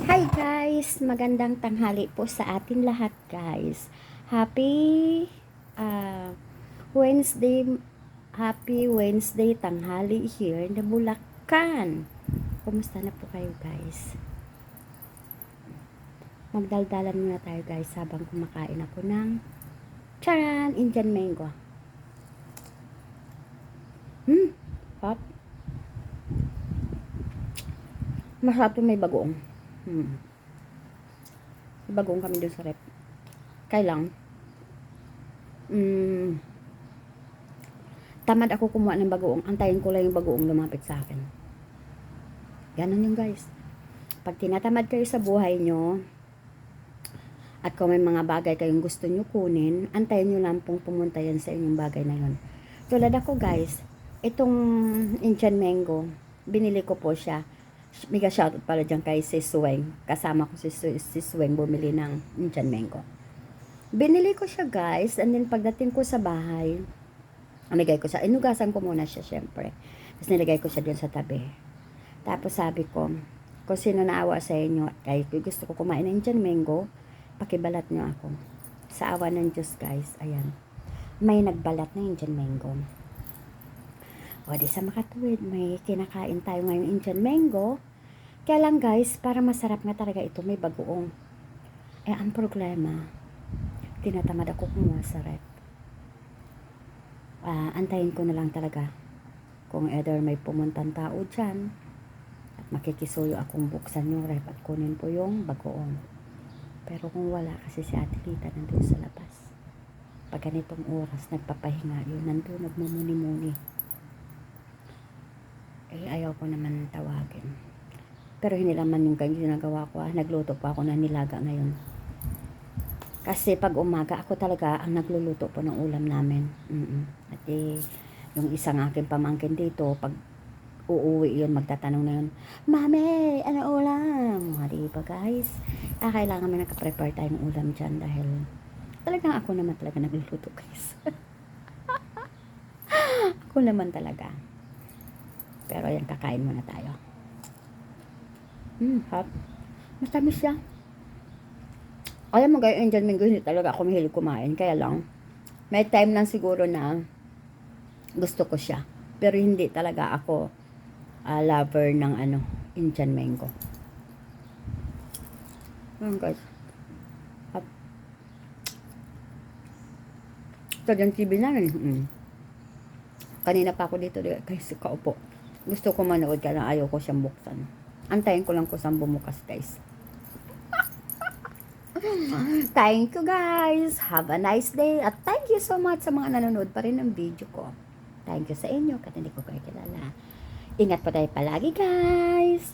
Hi guys! Magandang tanghali po sa atin lahat guys. Happy uh, Wednesday, happy Wednesday tanghali here in Bulacan. Kumusta na po kayo guys? Magdaldalan muna tayo guys habang kumakain ako ng charan! Indian mango. Hop. Masarap yung may bagoong. Bagoong kami doon sa rep. Kailang tamad ako kumuha ng bagoong. Antayin ko lang yung bagoong lumapit sa akin. Ganon yung guys. Pag tinatamad kayo sa buhay nyo, at kung may mga bagay kayong gusto nyo kunin, antayin nyo lang pong pumunta yan sa inyong bagay na yun. Tulad ako guys, itong Indian mango, binili ko po siya. Mega shoutout pala dyan kay si Sweng. Kasama ko si Sweng bumili ng Indian mango. Binili ko siya guys, and then pagdating ko sa bahay, nilagay ko siya, inugasan ko muna siya syempre. Tapos nilagay ko siya dyan sa tabi. Tapos sabi ko, kung sino naawa sa inyo, kaya gusto ko kumain ng Indian mango, pakibalat nyo ako. Sa awa ng Diyos guys, ayan. May nagbalat na Indian mango. O di sa makatuwid, may kinakain tayo ngayon Indian mango. Kaya lang guys, para masarap nga talaga ito, may bagoong. Eh ang problema, tinatamad ako kumuha sa rep. Antayin ko na lang talaga kung either may pumuntang tao dyan at makikisuyo akong buksan yung rep at kunin po yung bagoong. Pero kung wala, kasi si Ate Lita nandun sa labas. Pag ganitong oras, nagpapahinga yun, nandun, nagmumuni-muni. Eh, ayaw ko naman tawagin. Pero hindi naman yung ginagawa ko. Nagluto pa ako ng nilaga ngayon. Kasi pag umaga, ako talaga ang nagluluto po ng ulam namin. At yung isang aking pamangkin dito, pag uuwi yun, magtatanong na yun, Mami, ano ulam? Diba guys? Kailangan may nakaprepare tayo ng ulam dyan dahil talagang ako naman talaga nagluluto guys. Ako naman talaga. Pero yan, kakain muna tayo. Hot. Matamis siya. Alam mo guys, Indian mango, hindi talaga ako mahilig kumain. Kaya lang, may time lang siguro na gusto ko siya. Pero hindi talaga ako lover ng Indian mango. Ayan guys. Hot. Ito dyan TV namin. Kanina pa ako dito guys, kaupo. Gusto ko manood ka lang, ayaw ko siyang buksan. Antayin ko lang kung saan bumukas guys. Thank you guys. Have a nice day. At thank you so much sa mga nanonood pa rin ng video ko. Thank you sa inyo. Kasi hindi ko kayo kilala. Ingat po tayo palagi guys.